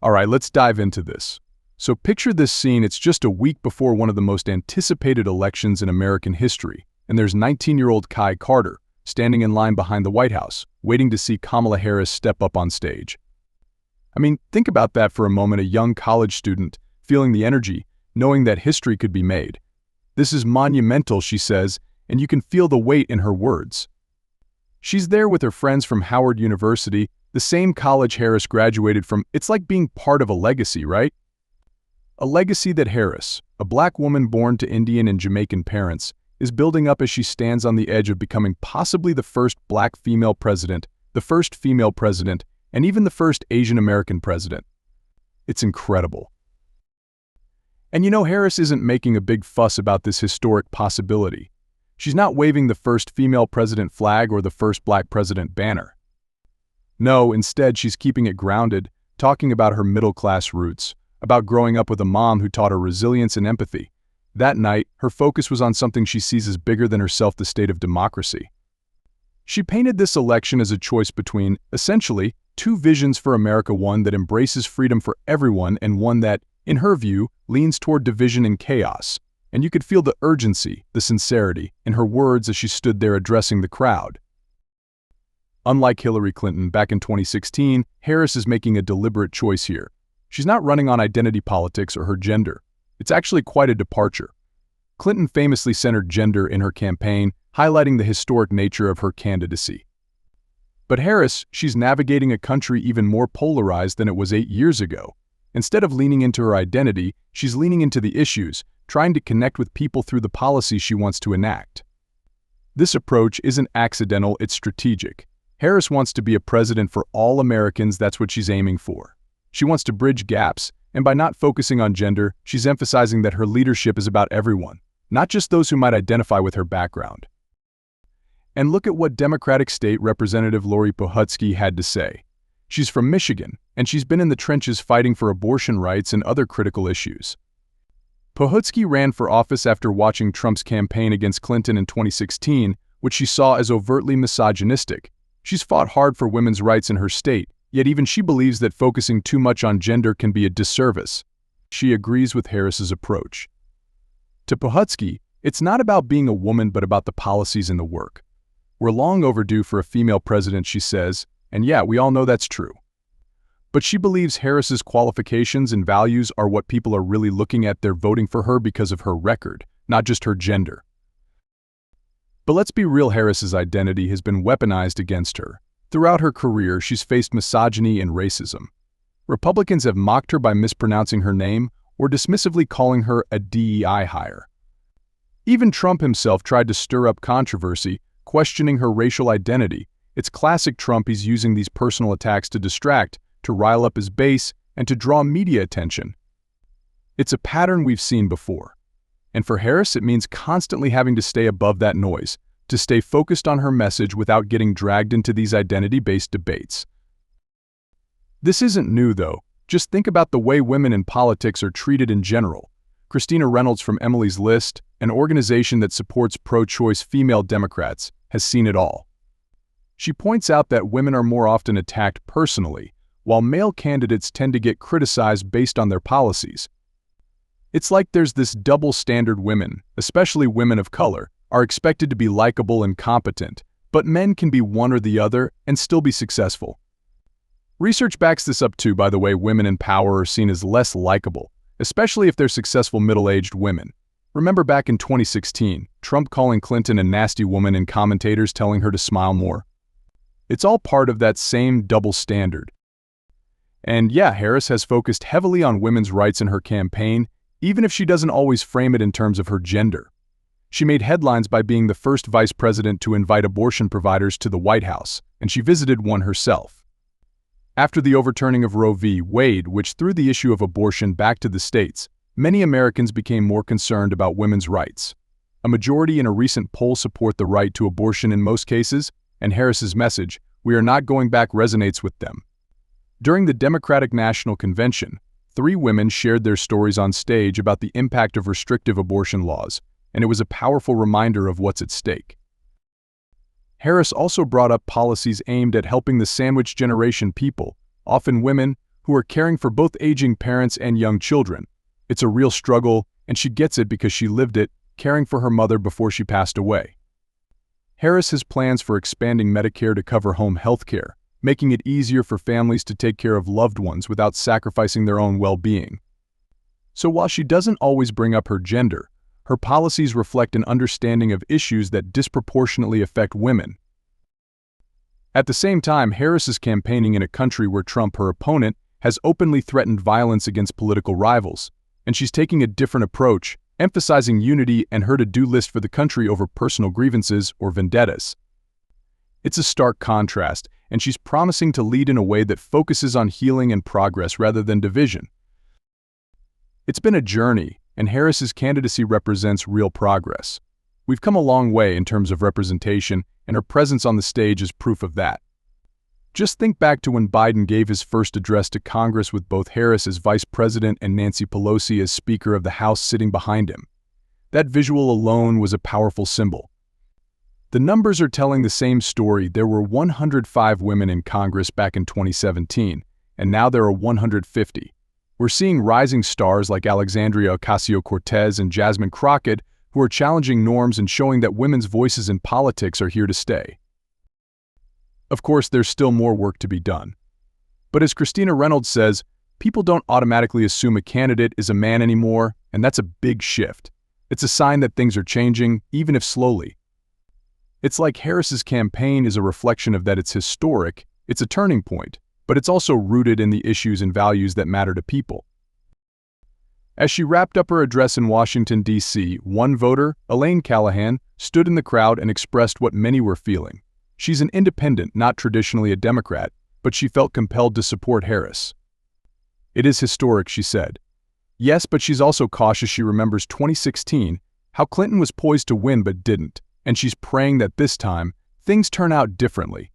All right, let's dive into this. So picture this scene. It's just a week before one of the most anticipated elections in American history, and there's 19-year-old Kai Carter standing in line behind the White House, waiting to see Kamala Harris step up on stage. I mean, think about that for a moment, a young college student feeling the energy, knowing that history could be made. This is monumental, she says, and you can feel the weight in her words. She's there with her friends from Howard University, the same college Harris graduated from. It's like being part of a legacy, right? A legacy that Harris, a black woman born to Indian and Jamaican parents, is building up as she stands on the edge of becoming possibly the first black female president, the first female president, and even the first Asian American president. It's incredible. And you know, Harris isn't making a big fuss about this historic possibility. She's not waving the first female president flag or the first black president banner. No, instead she's keeping it grounded, talking about her middle-class roots, about growing up with a mom who taught her resilience and empathy. That night, her focus was on something she sees as bigger than herself, the state of democracy. She painted this election as a choice between, essentially, two visions for America, one that embraces freedom for everyone and one that, in her view, leans toward division and chaos. And you could feel the urgency, the sincerity, in her words as she stood there addressing the crowd. Unlike Hillary Clinton back in 2016, Harris is making a deliberate choice here. She's not running on identity politics or her gender. It's actually quite a departure. Clinton famously centered gender in her campaign, highlighting the historic nature of her candidacy. But Harris, she's navigating a country even more polarized than it was 8 years ago. Instead of leaning into her identity, she's leaning into the issues, trying to connect with people through the policies she wants to enact. This approach isn't accidental, it's strategic. Harris wants to be a president for all Americans. That's what she's aiming for. She wants to bridge gaps, and by not focusing on gender, she's emphasizing that her leadership is about everyone, not just those who might identify with her background. And look at what Democratic State Representative Lori Pohutsky had to say. She's from Michigan, and she's been in the trenches fighting for abortion rights and other critical issues. Pohutsky ran for office after watching Trump's campaign against Clinton in 2016, which she saw as overtly misogynistic. She's fought hard for women's rights in her state, yet even she believes that focusing too much on gender can be a disservice. She agrees with Harris's approach. To Pohutsky, it's not about being a woman but about the policies and the work. We're long overdue for a female president, she says, and yeah, we all know that's true. But she believes Harris's qualifications and values are what people are really looking at. They're voting for her because of her record, not just her gender. But let's be real, Harris's identity has been weaponized against her. Throughout her career, she's faced misogyny and racism. Republicans have mocked her by mispronouncing her name or dismissively calling her a DEI hire. Even Trump himself tried to stir up controversy, questioning her racial identity. It's classic Trump. He's using these personal attacks to distract, to rile up his base, and to draw media attention. It's a pattern we've seen before. And for Harris, it means constantly having to stay above that noise, to stay focused on her message without getting dragged into these identity-based debates. This isn't new, though. Just think about the way women in politics are treated in general. Christina Reynolds from Emily's List, an organization that supports pro-choice female Democrats, has seen it all. She points out that women are more often attacked personally, while male candidates tend to get criticized based on their policies. It's like there's this double standard. Women, especially women of color, are expected to be likable and competent, but men can be one or the other and still be successful. Research backs this up too, by the way. Women in power are seen as less likable, especially if they're successful middle-aged women. Remember back in 2016, Trump calling Clinton a nasty woman and commentators telling her to smile more? It's all part of that same double standard. And yeah, Harris has focused heavily on women's rights in her campaign, even if she doesn't always frame it in terms of her gender. She made headlines by being the first vice president to invite abortion providers to the White House, and she visited one herself. After the overturning of Roe v. Wade, which threw the issue of abortion back to the states, many Americans became more concerned about women's rights. A majority in a recent poll support the right to abortion in most cases, and Harris's message, "We are not going back," resonates with them. During the Democratic National Convention, 3 women shared their stories on stage about the impact of restrictive abortion laws, and it was a powerful reminder of what's at stake. Harris also brought up policies aimed at helping the sandwich generation, people, often women, who are caring for both aging parents and young children. It's a real struggle, and she gets it because she lived it, caring for her mother before she passed away. Harris has plans for expanding Medicare to cover home health care, making it easier for families to take care of loved ones without sacrificing their own well-being. So while she doesn't always bring up her gender, her policies reflect an understanding of issues that disproportionately affect women. At the same time, Harris is campaigning in a country where Trump, her opponent, has openly threatened violence against political rivals, and she's taking a different approach, emphasizing unity and her to-do list for the country over personal grievances or vendettas. It's a stark contrast, and she's promising to lead in a way that focuses on healing and progress rather than division. It's been a journey, and Harris's candidacy represents real progress. We've come a long way in terms of representation, and her presence on the stage is proof of that. Just think back to when Biden gave his first address to Congress with both Harris as Vice President and Nancy Pelosi as Speaker of the House sitting behind him. That visual alone was a powerful symbol. The numbers are telling the same story. There were 105 women in Congress back in 2017, and now there are 150. We're seeing rising stars like Alexandria Ocasio-Cortez and Jasmine Crockett who are challenging norms and showing that women's voices in politics are here to stay. Of course, there's still more work to be done. But as Christina Reynolds says, people don't automatically assume a candidate is a man anymore, and that's a big shift. It's a sign that things are changing, even if slowly. It's like Harris's campaign is a reflection of that. It's historic, it's a turning point, but it's also rooted in the issues and values that matter to people. As she wrapped up her address in Washington, D.C., one voter, Elaine Callahan, stood in the crowd and expressed what many were feeling. She's an independent, not traditionally a Democrat, but she felt compelled to support Harris. It is historic, she said. Yes, but she's also cautious. She remembers 2016, how Clinton was poised to win but didn't, and she's praying that this time, things turn out differently.